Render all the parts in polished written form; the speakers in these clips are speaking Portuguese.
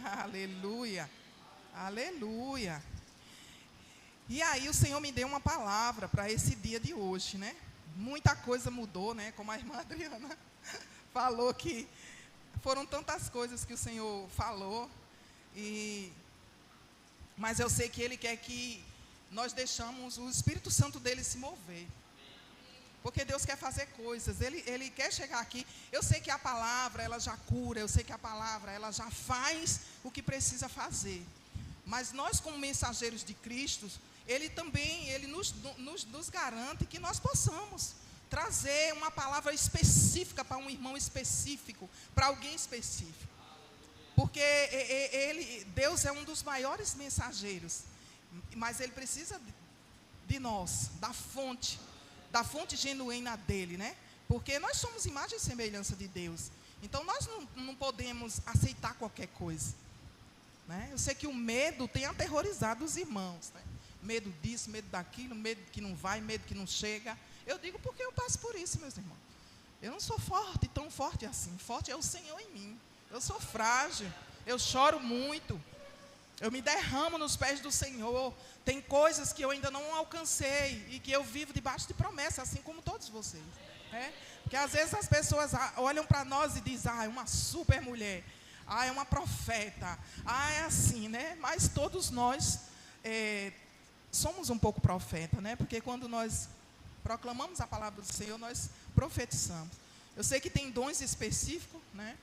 Aleluia. Aleluia. E aí o Senhor me deu uma palavra para esse dia de hoje, né? Muita coisa mudou, né? Como a irmã Adriana falou, que foram tantas coisas que o Senhor falou. Mas eu sei que Ele quer que nós deixamos o Espírito Santo dele se mover. Porque Deus quer fazer coisas, Ele quer chegar aqui. Eu sei que a palavra, ela já cura, eu sei que a palavra, ela já faz o que precisa fazer. Mas nós, como mensageiros de Cristo, Ele também, Ele nos garante que nós possamos trazer uma palavra específica para um irmão específico, para alguém específico. Porque Deus é um dos maiores mensageiros, mas Ele precisa de nós, da fonte genuína dele, né? Porque nós somos imagem e semelhança de Deus. Então nós não podemos aceitar qualquer coisa, né? Eu sei que o medo tem aterrorizado os irmãos, né? Medo disso, medo daquilo, medo que não vai, medo que não chega. Eu digo porque eu passo por isso, meus irmãos. Eu não sou forte, tão forte assim. Forte é o Senhor em mim. Eu sou frágil, eu choro muito, eu me derramo nos pés do Senhor. Tem coisas que eu ainda não alcancei e que eu vivo debaixo de promessa, assim como todos vocês, né? Porque às vezes as pessoas olham para nós e dizem, é uma super mulher, é uma profeta, é assim, né? Mas todos nós somos um pouco profeta, né? Porque quando nós proclamamos a palavra do Senhor, nós profetizamos. Eu sei que tem dons específicos, né?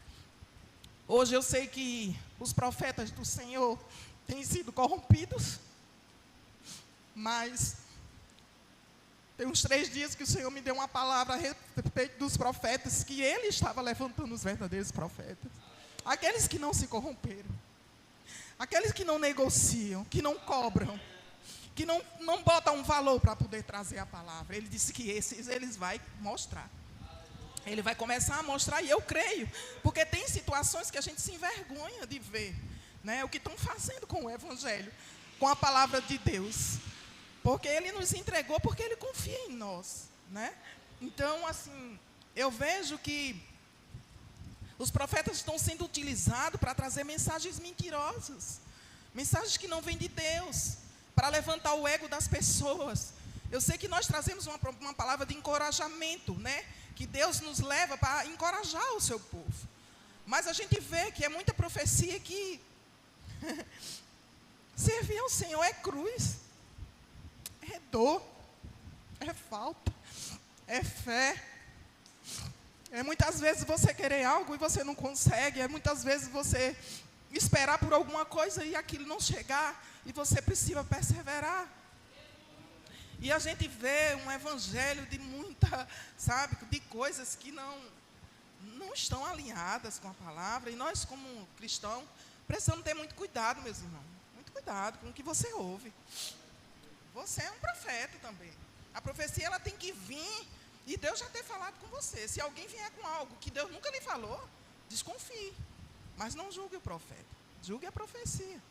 Hoje eu sei que os profetas do Senhor têm sido corrompidos, mas tem uns 3 dias que o Senhor me deu uma palavra a respeito dos profetas, que Ele estava levantando os verdadeiros profetas, aqueles que não se corromperam, aqueles que não negociam, que não cobram, que não botam um valor para poder trazer a palavra. Ele disse que esses Eles vai mostrar. Ele vai começar a mostrar, e eu creio, porque tem situações que a gente se envergonha de ver, né, o que estão fazendo com o Evangelho, com a palavra de Deus, porque Ele nos entregou, porque Ele confia em nós, né? Então, assim, eu vejo que os profetas estão sendo utilizados para trazer mensagens mentirosas, mensagens que não vêm de Deus, para levantar o ego das pessoas. Eu sei que nós trazemos uma palavra de encorajamento, né? Que Deus nos leva para encorajar o seu povo. Mas a gente vê que é muita profecia que servir ao Senhor é cruz, é dor, é falta, é fé. É muitas vezes você querer algo e você não consegue. É muitas vezes você esperar por alguma coisa e aquilo não chegar, e você precisa perseverar. E a gente vê um evangelho de muita, de coisas que não estão alinhadas com a palavra. E nós, como cristãos, precisamos ter muito cuidado, meus irmãos. Muito cuidado com o que você ouve. Você é um profeta também. A profecia, ela tem que vir e Deus já ter falado com você. Se alguém vier com algo que Deus nunca lhe falou, desconfie. Mas não julgue o profeta. Julgue a profecia.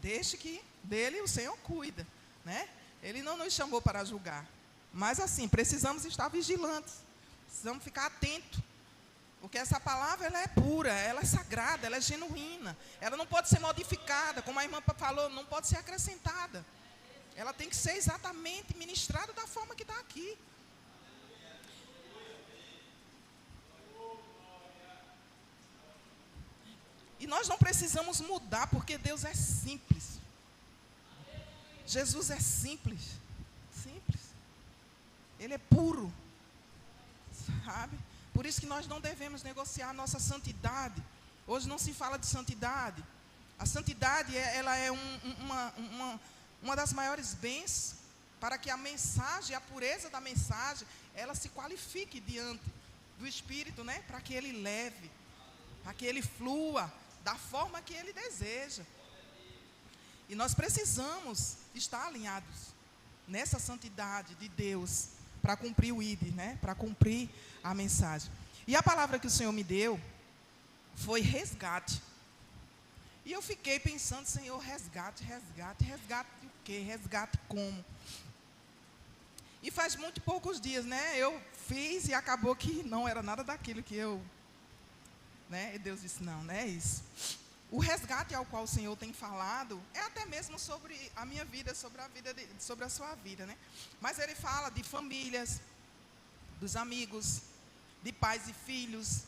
Deixe que dele o Senhor cuida, né? Ele não nos chamou para julgar. Mas assim, precisamos estar vigilantes. Precisamos ficar atentos. Porque essa palavra, ela é pura, ela é sagrada, ela é genuína. Ela não pode ser modificada, como a irmã falou, não pode ser acrescentada. Ela tem que ser exatamente ministrada da forma que está aqui. E nós não precisamos mudar, porque Deus é simples. Jesus é simples. Simples. Ele é puro. Sabe? Por isso que nós não devemos negociar a nossa santidade. Hoje não se fala de santidade. A santidade, ela é uma das maiores bênçãos para que a mensagem, a pureza da mensagem, ela se qualifique diante do Espírito, né? Para que ele leve, para que ele flua da forma que ele deseja. E nós precisamos estar alinhados nessa santidade de Deus para cumprir o ID, né? Para cumprir a mensagem. E a palavra que o Senhor me deu foi resgate. E eu fiquei pensando, Senhor, resgate o quê? Resgate como? E faz muito poucos dias, né? Eu fiz e acabou que não era nada daquilo que eu... né? E Deus disse, não é isso. o resgate ao qual o Senhor tem falado é até mesmo sobre a minha vida, sobre a sua vida, né? Mas Ele fala de famílias, dos amigos, de pais e filhos,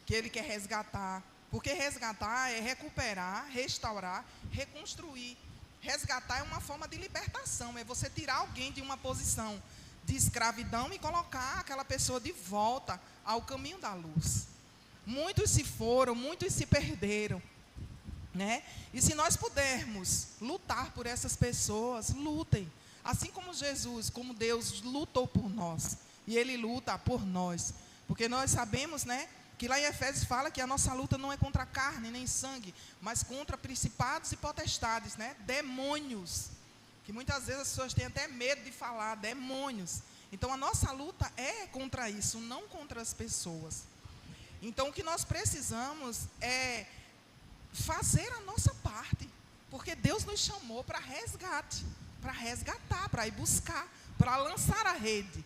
que Ele quer resgatar. Porque resgatar é recuperar, restaurar, reconstruir. Resgatar é uma forma de libertação, é você tirar alguém de uma posição de escravidão e colocar aquela pessoa de volta ao caminho da luz. Muitos se foram, muitos se perderam, né? E se nós pudermos lutar por essas pessoas, lutem. Assim como Jesus, como Deus lutou por nós. E Ele luta por nós. Porque nós sabemos, né, que lá em Efésios fala que a nossa luta não é contra carne nem sangue, mas contra principados e potestades, né? Demônios. Que muitas vezes as pessoas têm até medo de falar, demônios. Então a nossa luta é contra isso, não contra as pessoas. Então o que nós precisamos é fazer a nossa parte, porque Deus nos chamou para resgate, para resgatar, para ir buscar, para lançar a rede.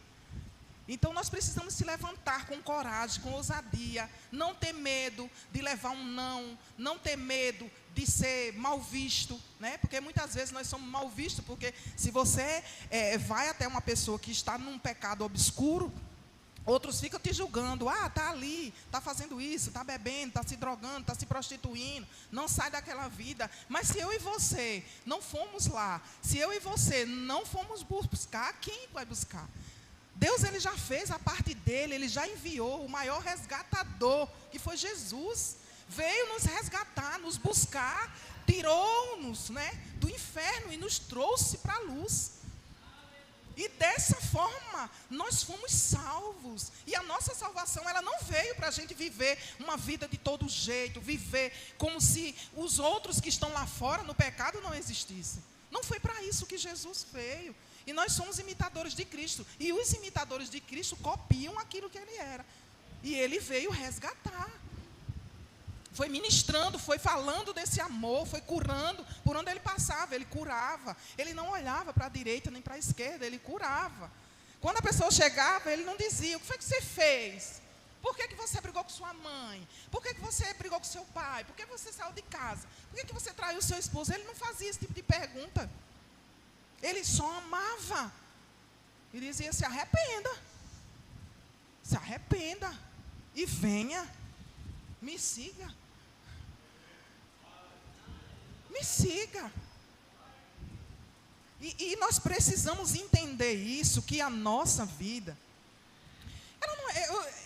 Então nós precisamos se levantar com coragem, com ousadia, não ter medo de levar um não, não ter medo de ser mal visto, né? Porque muitas vezes nós somos mal vistos, porque se você vai até uma pessoa que está num pecado obscuro, outros ficam te julgando, está ali, está fazendo isso, está bebendo, está se drogando, está se prostituindo, não sai daquela vida. Mas se eu e você não fomos lá, se eu e você não fomos buscar, quem vai buscar? Deus, Ele já fez a parte dele, Ele já enviou o maior resgatador, que foi Jesus. Veio nos resgatar, nos buscar, tirou-nos, né, do inferno e nos trouxe para a luz. E dessa forma, nós fomos salvos. E a nossa salvação, ela não veio para a gente viver uma vida de todo jeito, viver como se os outros que estão lá fora no pecado não existissem. Não foi para isso que Jesus veio. E nós somos imitadores de Cristo. E os imitadores de Cristo copiam aquilo que Ele era. E Ele veio resgatar. Foi ministrando, foi falando desse amor, foi curando. Por onde Ele passava, Ele curava. Ele não olhava para a direita nem para a esquerda, Ele curava. Quando a pessoa chegava, Ele não dizia: o que foi que você fez? Por que você brigou com sua mãe? Por que você brigou com seu pai? Por que você saiu de casa? Por que você traiu seu esposo? Ele não fazia esse tipo de pergunta. Ele só amava. Ele dizia: se arrependa. Se arrependa. E venha. Me siga. Me siga. E nós precisamos entender isso, que a nossa vida, ela não é,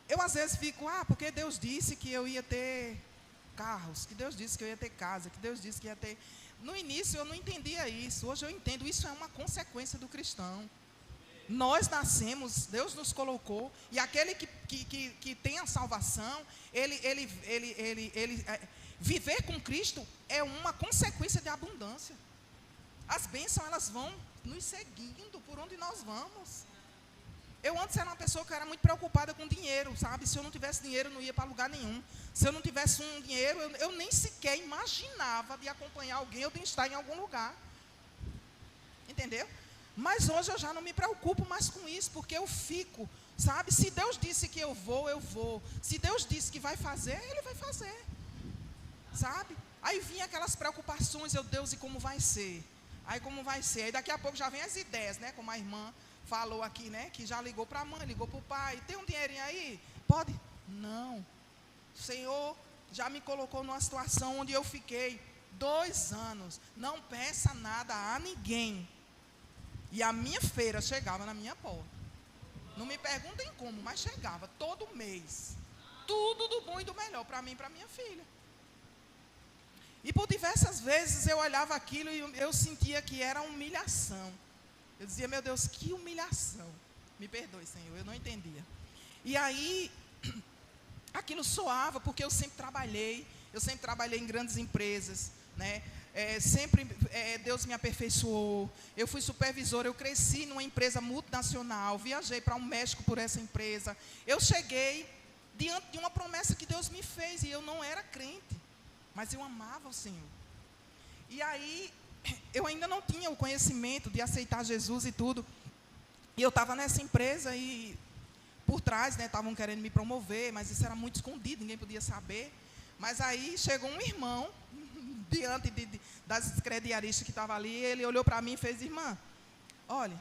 eu às vezes fico, porque Deus disse que eu ia ter carros, que Deus disse que eu ia ter casa, que Deus disse que ia ter... No início eu não entendia isso, hoje eu entendo, isso é uma consequência do cristão. Nós nascemos, Deus nos colocou, e aquele que tem a salvação, viver com Cristo é uma consequência de abundância. As bênçãos, elas vão nos seguindo por onde nós vamos. Eu antes era uma pessoa que era muito preocupada com dinheiro, sabe? Se eu não tivesse dinheiro, eu não ia para lugar nenhum. Se eu não tivesse um dinheiro, eu nem sequer imaginava de acompanhar alguém ou de estar em algum lugar. Entendeu? Mas hoje eu já não me preocupo mais com isso, porque eu fico, sabe? Se Deus disse que eu vou, eu vou. Se Deus disse que vai fazer, Ele vai fazer. Sabe? Aí vinha aquelas preocupações, Deus, e como vai ser? Aí como vai ser? Aí daqui a pouco já vem as ideias, né? Como a irmã falou aqui, né? Que já ligou para a mãe, ligou para o pai. Tem um dinheirinho aí? Pode? Não. O Senhor já me colocou numa situação onde eu fiquei 2 anos. Não peça nada a ninguém. E a minha feira chegava na minha porta. Não me perguntem como, mas chegava todo mês. Tudo do bom e do melhor para mim e para minha filha. E por diversas vezes eu olhava aquilo e eu sentia que era humilhação. Eu dizia: meu Deus, que humilhação. Me perdoe, Senhor, eu não entendia. E aí, aquilo soava, porque eu sempre trabalhei em grandes empresas, né? Deus me aperfeiçoou. Eu fui supervisora, eu cresci numa empresa multinacional, viajei para o México por essa empresa. Eu cheguei diante de uma promessa que Deus me fez, e eu não era crente, mas eu amava o Senhor. E aí, eu ainda não tinha o conhecimento de aceitar Jesus e tudo. E eu estava nessa empresa e por trás, né, estavam querendo me promover, mas isso era muito escondido, ninguém podia saber. Mas aí chegou um irmão, diante das crediaristas que estavam ali, ele olhou para mim e fez: irmã, olha,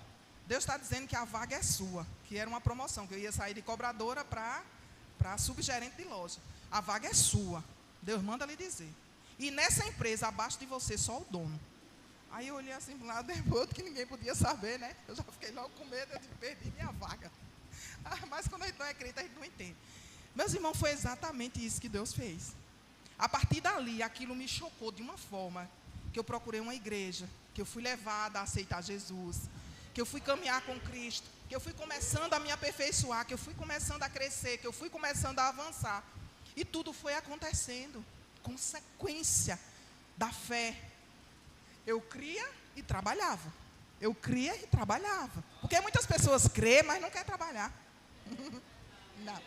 Deus está dizendo que a vaga é sua, que era uma promoção, que eu ia sair de cobradora para subgerente de loja. A vaga é sua, Deus manda lhe dizer. E nessa empresa, abaixo de você, só o dono. Aí eu olhei assim para um lado e para o outro, que ninguém podia saber, né? Eu já fiquei logo com medo de perder minha vaga. Mas quando a gente não é crente, a gente não entende. Meus irmãos, foi exatamente isso que Deus fez. A partir dali, aquilo me chocou de uma forma que eu procurei uma igreja, que eu fui levada a aceitar Jesus, que eu fui caminhar com Cristo, que eu fui começando a me aperfeiçoar, que eu fui começando a crescer, que eu fui começando a avançar. E tudo foi acontecendo, consequência da fé. Eu cria e trabalhava. Eu cria e trabalhava. Porque muitas pessoas crêem, mas não querem trabalhar. Não.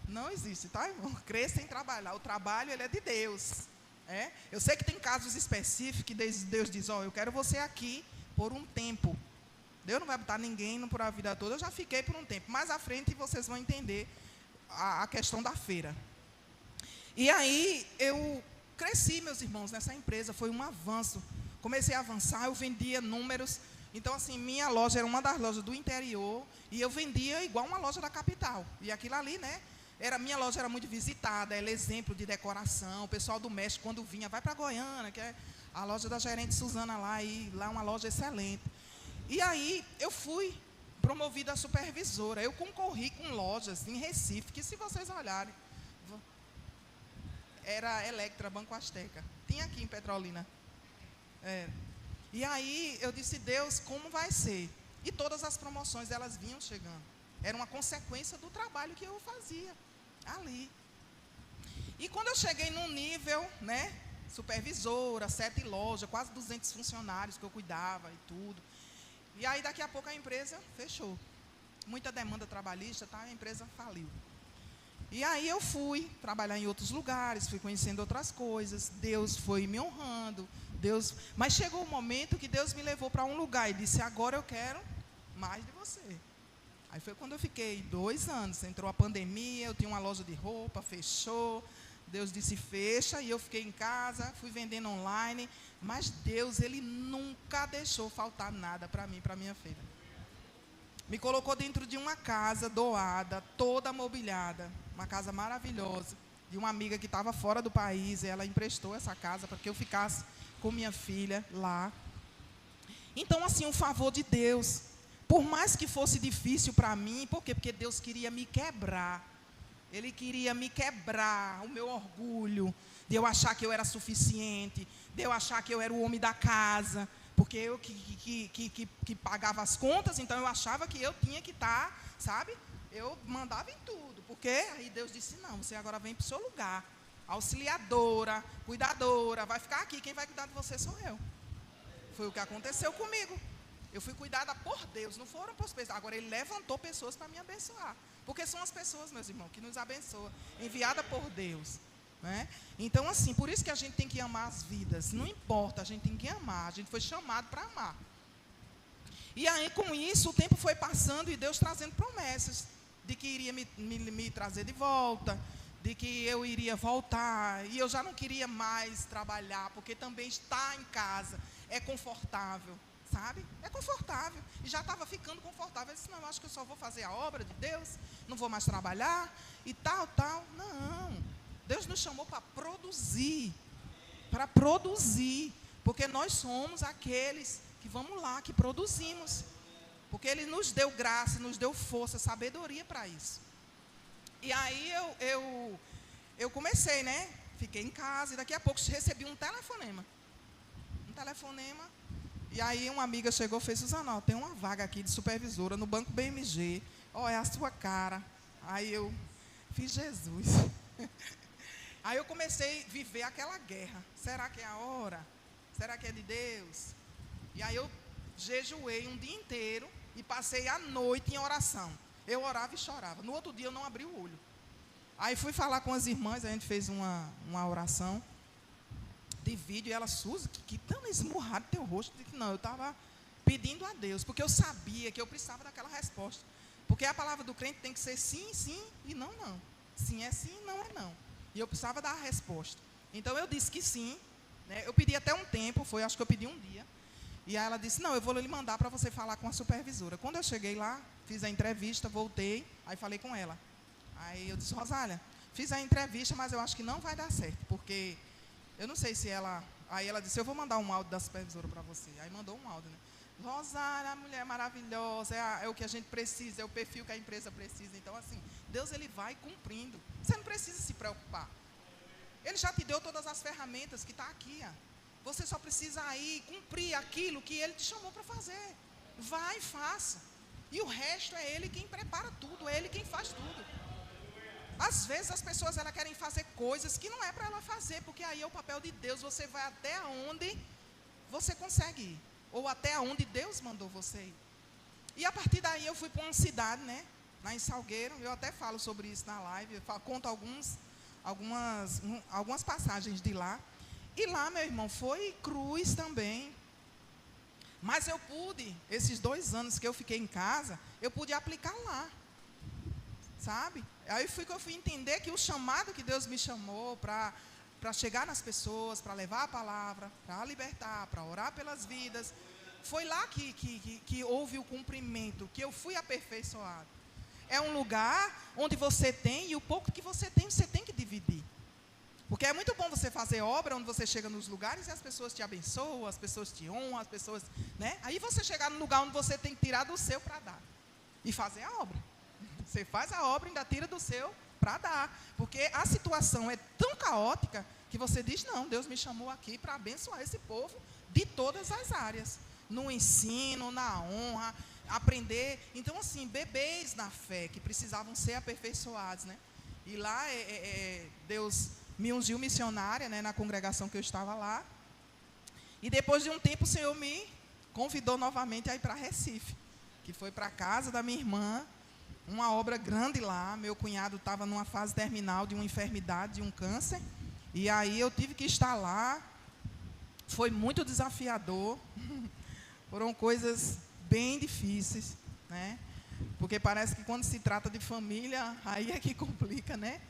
Não existe, tá, irmão? Crer sem trabalhar. O trabalho, ele é de Deus. Eu sei que tem casos específicos que Deus diz: ó, eu quero você aqui por um tempo. Deus não vai botar ninguém por a vida toda. Eu já fiquei por um tempo. Mais à frente vocês vão entender a questão da feira. E aí eu cresci, meus irmãos, nessa empresa. Foi um avanço. Comecei a avançar, eu vendia números. Então, assim, minha loja era uma das lojas do interior e eu vendia igual uma loja da capital. E aquilo ali, né? Minha loja era muito visitada, ela é exemplo de decoração. O pessoal do México, quando vinha, vai para Goiânia, que é a loja da gerente Suzana lá, e lá é uma loja excelente. E aí, eu fui promovida a supervisora. Eu concorri com lojas em Recife, que se vocês olharem, era Electra, Banco Asteca. Tinha aqui em Petrolina. E aí, eu disse: Deus, como vai ser? E todas as promoções, elas vinham chegando. Era uma consequência do trabalho que eu fazia ali. E quando eu cheguei num nível, né, supervisora, 7 lojas, quase 200 funcionários que eu cuidava e tudo. E aí, daqui a pouco, a empresa fechou. Muita demanda trabalhista, tá? A empresa faliu. E aí eu fui trabalhar em outros lugares, fui conhecendo outras coisas. Deus foi me honrando. Mas chegou um momento que Deus me levou para um lugar e disse: agora eu quero mais de você. Aí foi quando eu fiquei 2 anos. Entrou a pandemia, eu tinha uma loja de roupa, fechou. Deus disse: fecha, e eu fiquei em casa, fui vendendo online. Mas Deus, Ele nunca deixou faltar nada para mim, para a minha filha. Me colocou dentro de uma casa doada, toda mobiliada. Uma casa maravilhosa, de uma amiga que estava fora do país. E ela emprestou essa casa para que eu ficasse com minha filha lá. Então, assim, o favor de Deus. Por mais que fosse difícil para mim, por quê? Porque Deus queria me quebrar. Ele queria me quebrar o meu orgulho, de eu achar que eu era suficiente, de eu achar que eu era o homem da casa, porque eu que pagava as contas, então eu achava que eu tinha que estar, sabe? Eu mandava em tudo, porque aí Deus disse: não, você agora vem para o seu lugar, auxiliadora, cuidadora, vai ficar aqui, quem vai cuidar de você sou eu. Foi o que aconteceu comigo. Eu fui cuidada por Deus, não foram por pessoas. Agora, Ele levantou pessoas para me abençoar. Porque são as pessoas, meus irmãos, que nos abençoam, enviada por Deus. Né? Então, assim, por isso que a gente tem que amar as vidas. Não importa, a gente tem que amar. A gente foi chamado para amar. E aí, com isso, o tempo foi passando e Deus trazendo promessas de que iria me trazer de volta, de que eu iria voltar. E eu já não queria mais trabalhar, porque também estar em casa é confortável. Sabe? É confortável. E já estava ficando confortável. Eu disse: não, eu acho que eu só vou fazer a obra de Deus, não vou mais trabalhar e tal. Não. Deus nos chamou para produzir. Para produzir. Porque nós somos aqueles que vamos lá, que produzimos. Porque Ele nos deu graça, nos deu força, sabedoria para isso. E aí eu comecei, né? Fiquei em casa e daqui a pouco recebi um telefonema. E aí uma amiga chegou e fez: Suzana, tem uma vaga aqui de supervisora no Banco BMG. É a sua cara. Aí eu fiz: Jesus. Aí eu comecei a viver aquela guerra. Será que é a hora? Será que é de Deus? E aí eu jejuei um dia inteiro e passei a noite em oração. Eu orava e chorava. No outro dia eu não abri o olho. Aí fui falar com as irmãs, a gente fez uma oração de vídeo, e ela: Suzy, que tão esmurrado teu rosto. Eu disse: não, eu estava pedindo a Deus, porque eu sabia que eu precisava daquela resposta. Porque a palavra do crente tem que ser sim, sim e não, não. Sim é sim, não é não. E eu precisava dar a resposta. Então eu disse que sim, né? Eu pedi até um tempo, acho que eu pedi um dia. E aí ela disse, não, eu vou lhe mandar para você falar com a supervisora. Quando eu cheguei lá, fiz a entrevista, voltei, aí falei com ela. Aí eu disse, Rosália, fiz a entrevista, mas eu acho que não vai dar certo, porque eu não sei se ela... Aí ela disse, eu vou mandar um áudio da supervisora para você. Aí mandou um áudio, né? Rosália, a mulher maravilhosa, é o que a gente precisa, é o perfil que a empresa precisa. Então, assim, Deus, ele vai cumprindo. Você não precisa se preocupar. Ele já te deu todas as ferramentas que está aqui. Você só precisa aí cumprir aquilo que ele te chamou para fazer. Vai e faça. E o resto é ele quem prepara tudo, é ele quem faz tudo. Às vezes as pessoas elas querem fazer coisas que não é para ela fazer, porque aí é o papel de Deus, você vai até onde você consegue ir, ou até onde Deus mandou você ir. E a partir daí eu fui para uma cidade, né, lá em Salgueiro, eu até falo sobre isso na live, eu conto algumas passagens de lá. E lá, meu irmão, foi cruz também. Mas eu pude, esses 2 anos que eu fiquei em casa, eu pude aplicar lá. Sabe? Aí que eu fui entender que o chamado que Deus me chamou para chegar nas pessoas, para levar a palavra, para libertar, para orar pelas vidas, foi lá que houve o cumprimento, que eu fui aperfeiçoado. É um lugar onde você tem, e o pouco que você tem que dividir. Porque é muito bom você fazer obra, onde você chega nos lugares e as pessoas te abençoam, as pessoas te honram, as pessoas, né? Aí você chegar no lugar onde você tem que tirar do seu para dar. E fazer a obra. Você faz a obra e ainda tira do seu para dar. Porque a situação é tão caótica que você diz, não, Deus me chamou aqui para abençoar esse povo de todas as áreas. No ensino, na honra, aprender. Então, assim, bebês na fé que precisavam ser aperfeiçoados, né? E lá Deus me ungiu missionária, né, na congregação que eu estava lá. E depois de um tempo o Senhor me convidou novamente a ir para Recife, que foi para a casa da minha irmã, uma obra grande lá. Meu cunhado estava numa fase terminal de uma enfermidade, de um câncer, e aí eu tive que estar lá. Foi muito desafiador, foram coisas bem difíceis, né? Porque parece que quando se trata de família, aí é que complica, né?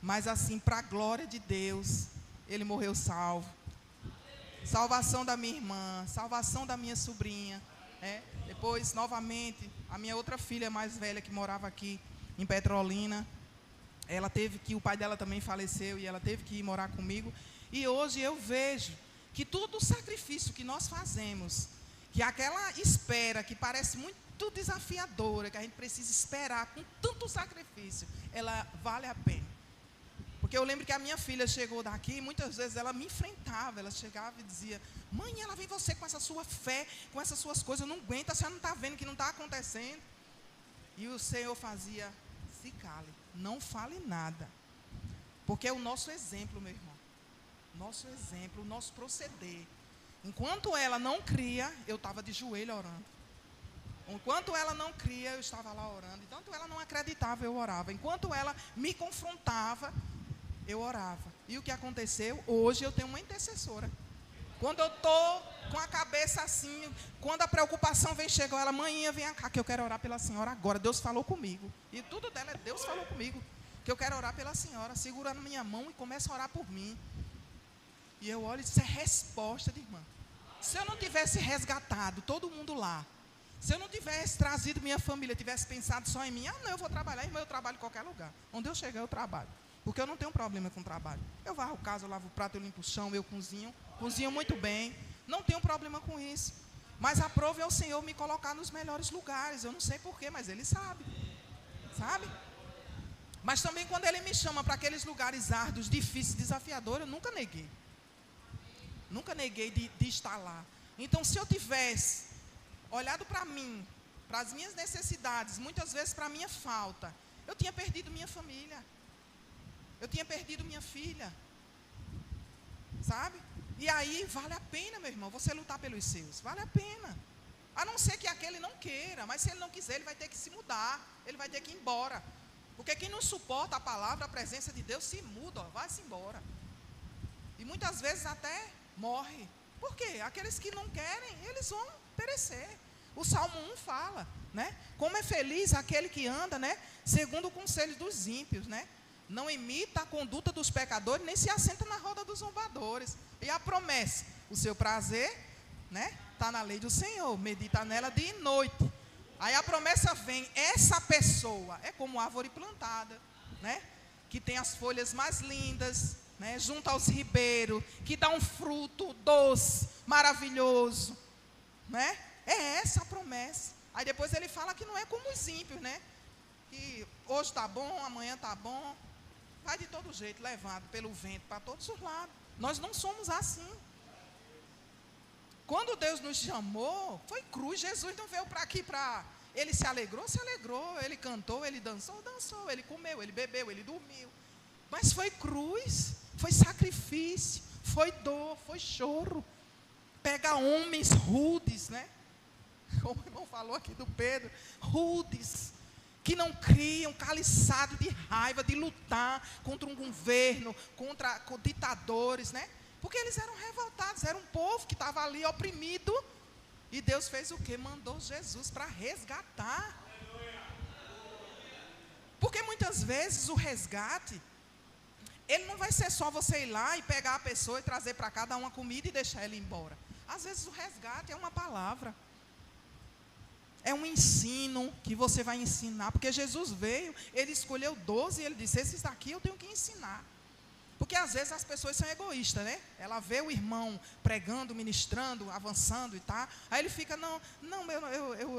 Mas assim, para a glória de Deus, ele morreu salvo. Salvação da minha irmã, salvação da minha sobrinha, né? Depois, novamente, a minha outra filha mais velha, que morava aqui em Petrolina, ela teve que, o pai dela também faleceu, e ela teve que ir morar comigo. E hoje eu vejo que todo o sacrifício que nós fazemos, que aquela espera que parece muito desafiadora, que a gente precisa esperar com tanto sacrifício, ela vale a pena. Porque eu lembro que a minha filha chegou daqui, e muitas vezes ela me enfrentava, ela chegava e dizia, mãe, ela vem você com essa sua fé, com essas suas coisas, eu não aguento, a senhora não está vendo que não está acontecendo. E o Senhor fazia, se cale, não fale nada. Porque é o nosso exemplo, meu irmão. Nosso exemplo, o nosso proceder. Enquanto ela não cria, eu estava de joelho orando. Enquanto ela não cria, eu estava lá orando. Enquanto ela não acreditava, eu orava. Enquanto ela me confrontava, eu orava. E o que aconteceu? Hoje eu tenho uma intercessora. Quando eu estou com a cabeça assim, quando a preocupação vem, chega, ela, mãinha, vem cá, que eu quero orar pela senhora agora. Deus falou comigo. E tudo dela é Deus falou comigo. Que eu quero orar pela senhora. Segura na minha mão e começa a orar por mim. E eu olho, isso é resposta de irmã. Se eu não tivesse resgatado todo mundo lá, se eu não tivesse trazido minha família, tivesse pensado só em mim, não, eu vou trabalhar, irmã, eu trabalho em qualquer lugar. Onde eu chegar, eu trabalho. Porque eu não tenho problema com trabalho. Eu varro casa, eu lavo o prato, eu limpo o chão, eu cozinho muito bem. Não tenho problema com isso. Mas aprove ao Senhor me colocar nos melhores lugares. Eu não sei porquê, mas Ele sabe. Sabe? Mas também quando Ele me chama para aqueles lugares árduos, difíceis, desafiadores, eu nunca neguei. Nunca neguei de estar lá. Então, se eu tivesse olhado para mim, para as minhas necessidades, muitas vezes para a minha falta, eu tinha perdido minha família. Eu tinha perdido minha filha. Sabe? E aí, vale a pena, meu irmão, você lutar pelos seus. Vale a pena. A não ser que aquele não queira, mas se ele não quiser, ele vai ter que se mudar. Ele vai ter que ir embora. Porque quem não suporta a palavra, a presença de Deus, se muda, vai-se embora. E muitas vezes até morre. Por quê? Aqueles que não querem, eles vão perecer. O Salmo 1 fala, né? Como é feliz aquele que anda, né? Segundo o conselho dos ímpios, né? Não imita a conduta dos pecadores, nem se assenta na roda dos zombadores. E a promessa, o seu prazer, né, está na lei do Senhor, medita nela dia e noite. Aí a promessa vem, essa pessoa é como árvore plantada, né, que tem as folhas mais lindas, né, junto aos ribeiros, que dá um fruto doce, maravilhoso, né? É essa a promessa. Aí depois ele fala que não é como os ímpios, né? Que hoje está bom, amanhã está bom, vai de todo jeito, levado pelo vento para todos os lados. Nós não somos assim. Quando Deus nos chamou, foi cruz. Jesus não veio para aqui para... Ele se alegrou, ele cantou, ele dançou, ele comeu, ele bebeu, ele dormiu. Mas foi cruz, foi sacrifício, foi dor, foi choro. Pega homens rudes, né? Como o irmão falou aqui do Pedro, rudes, que não criam, caliçado de raiva, de lutar contra um governo, contra ditadores, né? Porque eles eram revoltados, era um povo que estava ali oprimido. E Deus fez o quê? Mandou Jesus para resgatar. Porque muitas vezes o resgate, ele não vai ser só você ir lá e pegar a pessoa e trazer para cá, dar uma comida e deixar ela ir embora. Às vezes o resgate é uma palavra. É um ensino que você vai ensinar. Porque Jesus veio, ele escolheu 12 e ele disse, esses daqui eu tenho que ensinar. Porque às vezes as pessoas são egoístas, né? Ela vê o irmão pregando, ministrando, avançando e tal. Aí ele fica, não,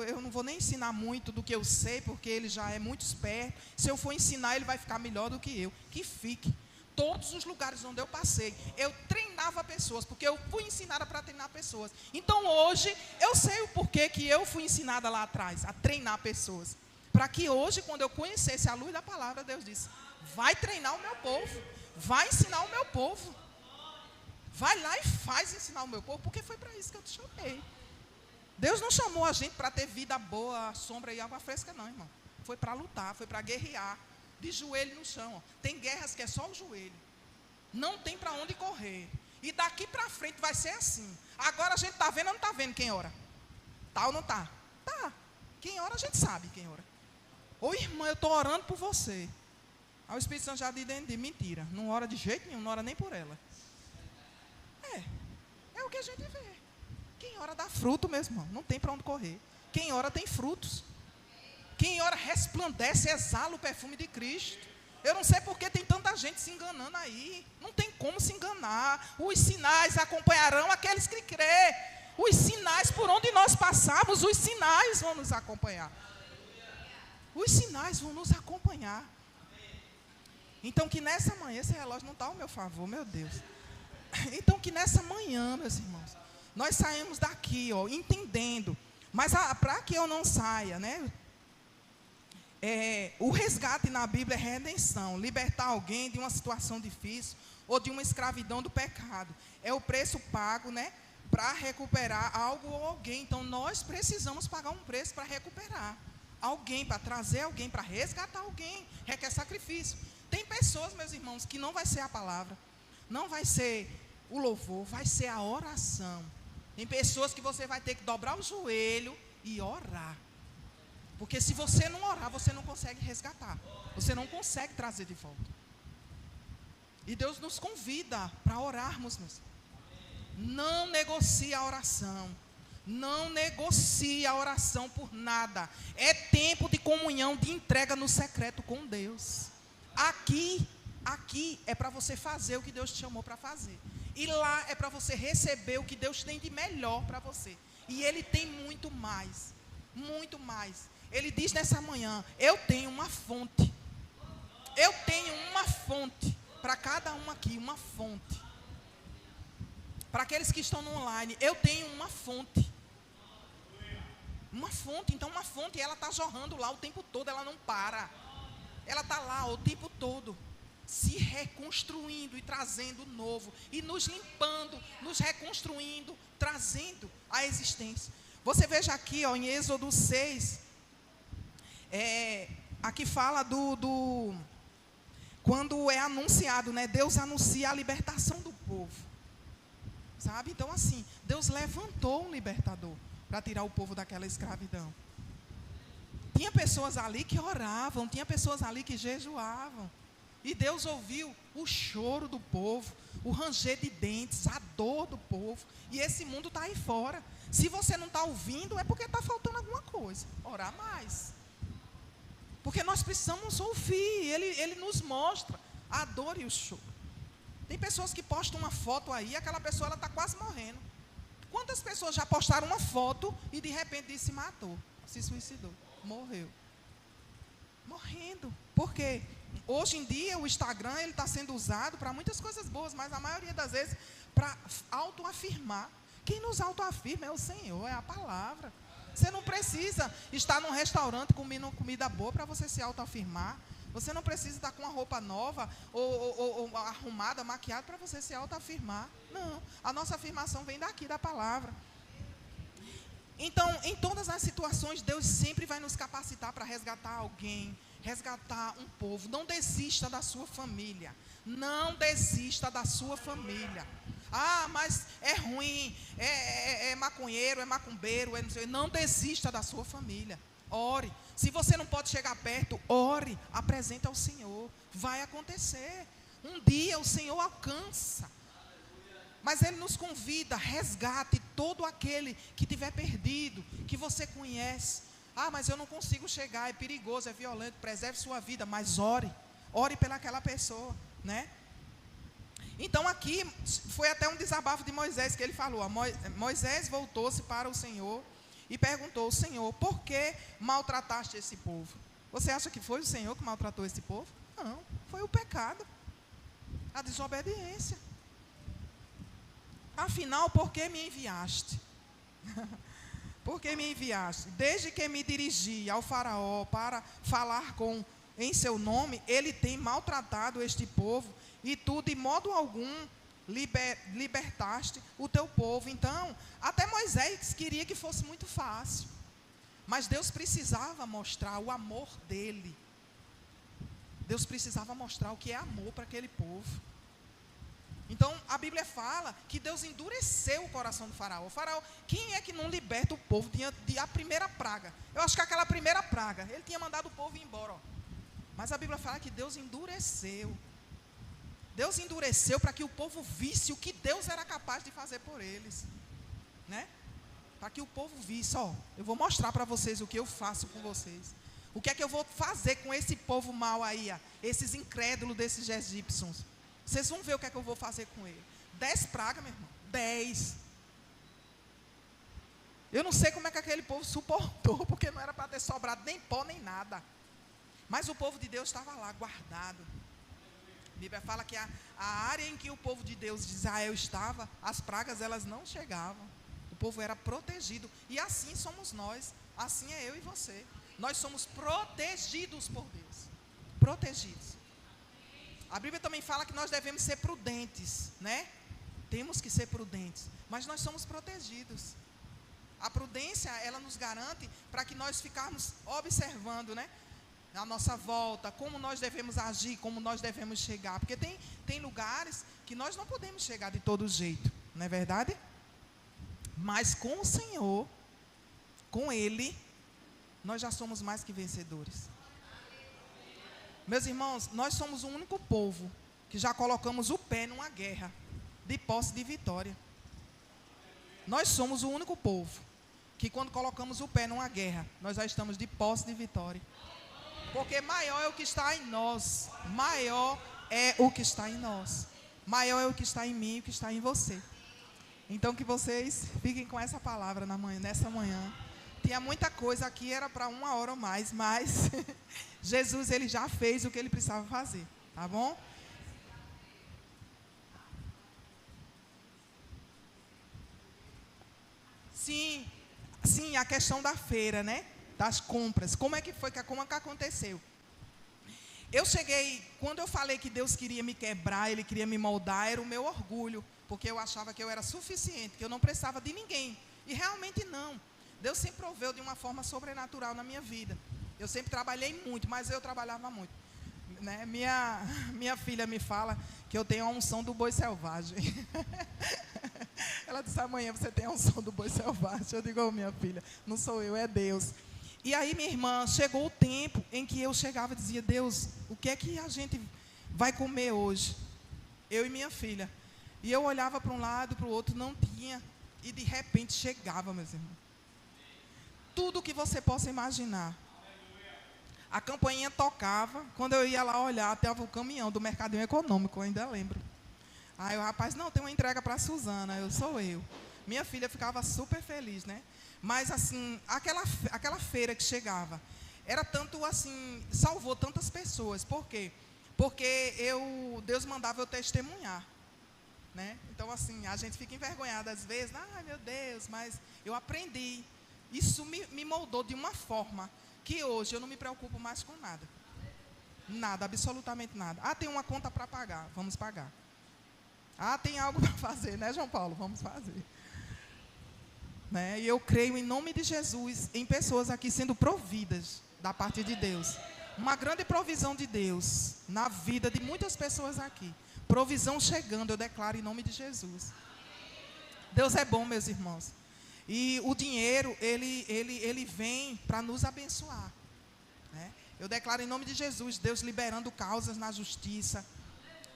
eu não vou nem ensinar muito do que eu sei, porque ele já é muito esperto. Se eu for ensinar, ele vai ficar melhor do que eu. Que fique. Todos os lugares onde eu passei, eu treinava pessoas, porque eu fui ensinada para treinar pessoas. Então hoje, eu sei o porquê que eu fui ensinada lá atrás, a treinar pessoas. Para que hoje, quando eu conhecesse a luz da palavra, Deus disse, vai treinar o meu povo, vai ensinar o meu povo. Vai lá e faz ensinar o meu povo, porque foi para isso que eu te chamei. Deus não chamou a gente para ter vida boa, sombra e água fresca não, irmão. Foi para lutar, foi para guerrear. De joelho no chão, ó. Tem guerras que é só o joelho, não tem para onde correr, e daqui para frente vai ser assim. Agora a gente está vendo ou não está vendo quem ora? Tá ou não está? Tá, quem ora a gente sabe quem ora. Ô irmã, eu estou orando por você. Aí o Espírito Santo já diz dentro de mentira, não ora de jeito nenhum, não ora nem por ela. É o que a gente vê. Quem ora dá fruto mesmo, irmão. Não tem para onde correr. Quem ora tem frutos. Quem ora resplandece, exala o perfume de Cristo. Eu não sei porque tem tanta gente se enganando aí. Não tem como se enganar. Os sinais acompanharão aqueles que crê. Os sinais por onde nós passamos, os sinais vão nos acompanhar. Os sinais vão nos acompanhar. Então que nessa manhã, esse relógio não está ao meu favor, meu Deus. Então que nessa manhã, meus irmãos, nós saímos daqui, ó, entendendo. Mas para que eu não saia, né? O resgate na Bíblia é redenção, libertar alguém de uma situação difícil ou de uma escravidão do pecado. É o preço pago, né, para recuperar algo ou alguém. Então nós precisamos pagar um preço para recuperar alguém, para trazer alguém, para resgatar alguém. Requer sacrifício. Tem pessoas, meus irmãos, que não vai ser a palavra, não vai ser o louvor, vai ser a oração. Tem pessoas que você vai ter que dobrar o joelho e orar. Porque se você não orar, você não consegue resgatar. Você não consegue trazer de volta. E Deus nos convida para orarmos. Não negocie a oração. Não negocie a oração por nada. É tempo de comunhão, de entrega no secreto com Deus. Aqui é para você fazer o que Deus te chamou para fazer. E lá é para você receber o que Deus tem de melhor para você. E Ele tem muito mais. Muito mais. Ele diz nessa manhã, eu tenho uma fonte. Eu tenho uma fonte. Para cada um aqui, uma fonte. Para aqueles que estão no online, eu tenho uma fonte. Uma fonte, então uma fonte, ela está jorrando lá o tempo todo, ela não para. Ela está lá o tempo todo, se reconstruindo e trazendo novo. E nos limpando, nos reconstruindo, trazendo a existência. Você veja aqui, ó, em Êxodo 6... aqui fala quando é anunciado, né? Deus anuncia a libertação do povo, sabe? Então assim, Deus levantou um libertador para tirar o povo daquela escravidão. Tinha pessoas ali que oravam, tinha pessoas ali que jejuavam, E Deus ouviu o choro do povo, o ranger de dentes, a dor do povo. E esse mundo está aí fora. Se você não está ouvindo, é porque está faltando alguma coisa. Orar mais. Porque nós precisamos ouvir. Ele nos mostra a dor e o choro. Tem pessoas que postam uma foto aí, aquela pessoa está quase morrendo. Quantas pessoas já postaram uma foto e de repente se matou, se suicidou, morreu? Morrendo. Por quê? Hoje em dia o Instagram está sendo usado para muitas coisas boas, mas a maioria das vezes para autoafirmar. Quem nos autoafirma é o Senhor, é a palavra. Você não precisa estar num restaurante comendo comida boa para você se autoafirmar. Você não precisa estar com uma roupa nova ou arrumada, maquiada para você se autoafirmar. Não, a nossa afirmação vem daqui, da palavra. Então, em todas as situações, Deus sempre vai nos capacitar para resgatar alguém, resgatar um povo. Não desista da sua família. Não desista da sua família. Ah, mas é ruim, é maconheiro, é macumbeiro, não desista da sua família. Ore. Se você não pode chegar perto, ore, apresente ao Senhor. Vai acontecer. Um dia o Senhor alcança. Mas Ele nos convida, resgate todo aquele que tiver perdido, que você conhece. Ah, mas eu não consigo chegar, é perigoso, é violento, preserve sua vida, mas ore. Ore pelaquela pessoa, né? Então aqui foi até um desabafo de Moisés que ele falou. Moisés voltou-se para o Senhor e perguntou: Senhor, por que maltrataste esse povo? Você acha que foi o Senhor que maltratou esse povo? Não, foi o pecado, a desobediência. Afinal, por que me enviaste? Por que me enviaste? Desde que me dirigi ao faraó para falar em seu nome, ele tem maltratado este povo, e tu de modo algum libertaste o teu povo. Então, até Moisés queria que fosse muito fácil, mas Deus precisava mostrar o amor dele. Deus precisava mostrar o que é amor para aquele povo. Então, a Bíblia fala que Deus endureceu o coração do faraó. O faraó, quem é que não liberta o povo diante da primeira praga? Eu acho que aquela primeira praga, ele tinha mandado o povo ir embora. Ó. Mas a Bíblia fala que Deus endureceu. Deus endureceu para que o povo visse o que Deus era capaz de fazer por eles. Né? Para que o povo visse, ó, eu vou mostrar para vocês o que eu faço com vocês. O que é que eu vou fazer com esse povo mau aí, ó, esses incrédulos desses egípcios. Vocês vão ver o que é que eu vou fazer com ele. 10 pragas, meu irmão. 10. Eu não sei como é que aquele povo suportou, porque não era para ter sobrado nem pó, nem nada. Mas o povo de Deus estava lá, guardado. A Bíblia fala que a área em que o povo de Deus de Israel estava, as pragas elas não chegavam. O povo era protegido. E assim somos nós. Assim é eu e você. Nós somos protegidos por Deus. Protegidos. A Bíblia também fala que nós devemos ser prudentes, né? Temos que ser prudentes, mas nós somos protegidos. A prudência, ela nos garante para que nós ficarmos observando, né? A nossa volta, como nós devemos agir, como nós devemos chegar. Porque tem lugares que nós não podemos chegar de todo jeito, não é verdade? Mas com o Senhor, com Ele, nós já somos mais que vencedores. Meus irmãos, nós somos o único povo que já colocamos o pé numa guerra, de posse de vitória. Nós somos o único povo que quando colocamos o pé numa guerra, nós já estamos de posse de vitória. Porque maior é o que está em nós, maior é o que está em nós, maior é o que está em mim e o que está em você. Então que vocês fiquem com essa palavra nessa manhã. Tinha muita coisa aqui, era para 1 hora ou mais, mas Jesus, Ele já fez o que Ele precisava fazer, tá bom? Sim, a questão da feira, né? Das compras, como é que aconteceu? Eu cheguei, quando eu falei que Deus queria me quebrar, Ele queria me moldar, era o meu orgulho, porque eu achava que eu era suficiente, que eu não precisava de ninguém, e realmente não. Deus sempre proveu de uma forma sobrenatural na minha vida. Eu sempre trabalhei muito, mas eu trabalhava muito. Né? Minha filha me fala que eu tenho a unção do boi selvagem. Ela disse: amanhã você tem a unção do boi selvagem. Eu digo: oh, minha filha, não sou eu, é Deus. E aí, minha irmã, chegou o tempo em que eu chegava e dizia: Deus, o que é que a gente vai comer hoje. Eu e minha filha. E eu olhava para um lado, para o outro, não tinha. E de repente chegava, meus irmãos. Tudo que você possa imaginar. A campainha tocava. Quando eu ia lá olhar, tava o caminhão do Mercadinho Econômico, eu ainda lembro. Aí o rapaz, não, tem uma entrega para a Suzana. Sou eu. Minha filha ficava super feliz, né? Mas assim, aquela feira que chegava, era tanto assim, salvou tantas pessoas. Por quê? Porque Deus mandava eu testemunhar, né? Então assim, a gente fica envergonhada às vezes, ai meu Deus, mas eu aprendi. Isso me moldou de uma forma que hoje eu não me preocupo mais com nada. Nada, absolutamente nada. Ah, tem uma conta para pagar, vamos pagar. Ah, tem algo para fazer, né, João Paulo? Vamos fazer. Né? E eu creio em nome de Jesus em pessoas aqui sendo providas da parte de Deus. Uma grande provisão de Deus na vida de muitas pessoas aqui. Provisão chegando, eu declaro em nome de Jesus. Deus é bom, meus irmãos. E o dinheiro, ele vem para nos abençoar. Né? Eu declaro em nome de Jesus, Deus liberando causas na justiça.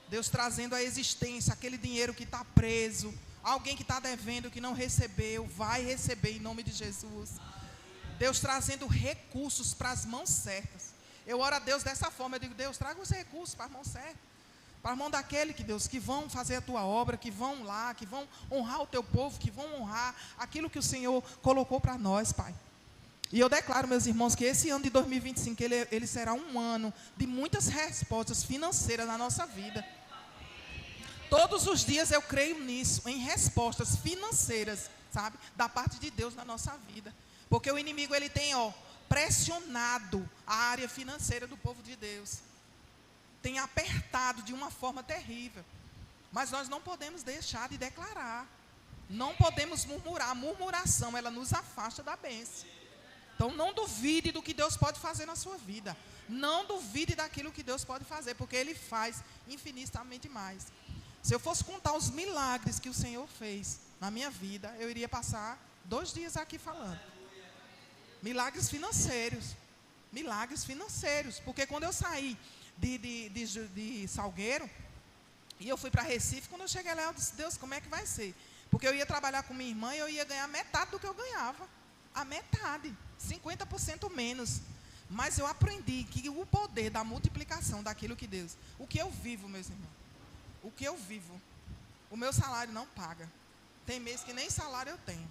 Deus trazendo à existência aquele dinheiro que está preso. Alguém que está devendo, que não recebeu, vai receber em nome de Jesus. Deus trazendo recursos para as mãos certas. Eu oro a Deus dessa forma, eu digo, Deus, traga os recursos para as mãos certas. Para a mão daquele, que Deus, que vão fazer a tua obra, que vão lá, que vão honrar o teu povo, que vão honrar aquilo que o Senhor colocou para nós, Pai. E eu declaro, meus irmãos, que esse ano de 2025, ele será um ano de muitas respostas financeiras na nossa vida. Todos os dias eu creio nisso, em respostas financeiras, sabe? Da parte de Deus na nossa vida. Porque o inimigo, ele tem, pressionado a área financeira do povo de Deus. Tem apertado de uma forma terrível. Mas nós não podemos deixar de declarar. Não podemos murmurar. A murmuração, ela nos afasta da bênção. Então não duvide do que Deus pode fazer na sua vida. Não duvide daquilo que Deus pode fazer, porque Ele faz infinitamente mais. Se eu fosse contar os milagres que o Senhor fez na minha vida, eu iria passar 2 dias aqui falando. Milagres financeiros. Milagres financeiros. Porque quando eu saí de Salgueiro, e eu fui para Recife, quando eu cheguei lá, eu disse, Deus, como é que vai ser? Porque eu ia trabalhar com minha irmã e eu ia ganhar metade do que eu ganhava. A metade. 50% menos. Mas eu aprendi que o poder da multiplicação daquilo que Deus... O que eu vivo, meus irmãos. O que eu vivo, o meu salário não paga. Tem mês que nem salário eu tenho.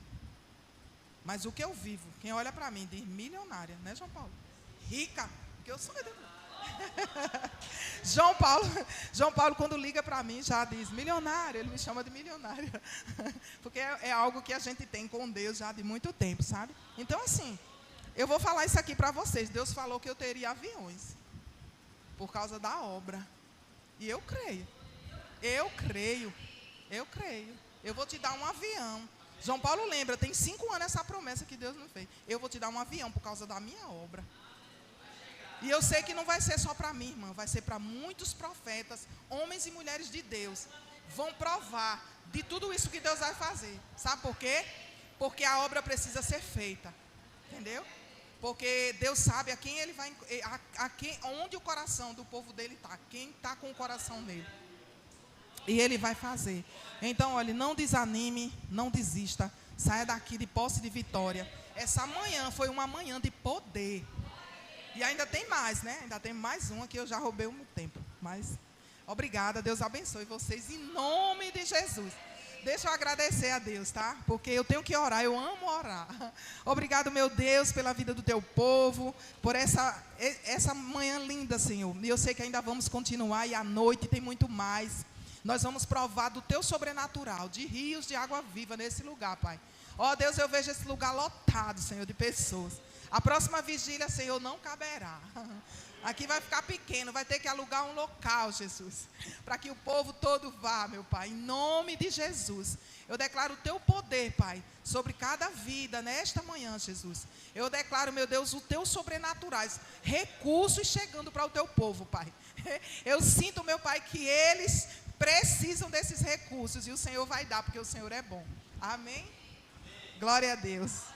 Mas o que eu vivo, quem olha para mim diz milionária, né, João Paulo? Rica, porque eu sou. João Paulo, quando liga para mim, já diz milionário, ele me chama de milionária. Porque é algo que a gente tem com Deus já de muito tempo, sabe? Então, assim, eu vou falar isso aqui para vocês. Deus falou que eu teria aviões por causa da obra. E eu creio. Eu creio. Eu vou te dar um avião. João Paulo lembra, tem 5 anos essa promessa que Deus me fez. Eu vou te dar um avião por causa da minha obra. E eu sei que não vai ser só para mim, irmã. Vai ser para muitos profetas, homens e mulheres de Deus. Vão provar de tudo isso que Deus vai fazer. Sabe por quê? Porque a obra precisa ser feita. Entendeu? Porque Deus sabe a quem Ele vai... onde o coração do povo dele está. Quem está com o coração dele. E Ele vai fazer. Então, olha, não desanime, não desista. Saia daqui de posse de vitória. Essa manhã foi uma manhã de poder. E ainda tem mais, né? Ainda tem mais uma que eu já roubei o meu tempo. Mas, obrigada, Deus abençoe vocês em nome de Jesus. Deixa eu agradecer a Deus, tá? Porque eu tenho que orar, eu amo orar. Obrigado, meu Deus, pela vida do teu povo, por essa manhã linda, Senhor. E eu sei que ainda vamos continuar e à noite tem muito mais. Nós vamos provar do teu sobrenatural, de rios de água viva nesse lugar, Pai. Ó Deus, eu vejo esse lugar lotado, Senhor, de pessoas. A próxima vigília, Senhor, não caberá. Aqui vai ficar pequeno, vai ter que alugar um local, Jesus, para que o povo todo vá, meu Pai, em nome de Jesus. Eu declaro o teu poder, Pai, sobre cada vida nesta manhã, Jesus. Eu declaro, meu Deus, o teu sobrenaturais, recursos chegando para o teu povo, Pai. Eu sinto, meu Pai, que eles precisam desses recursos e o Senhor vai dar, porque o Senhor é bom. Amém? Glória a Deus.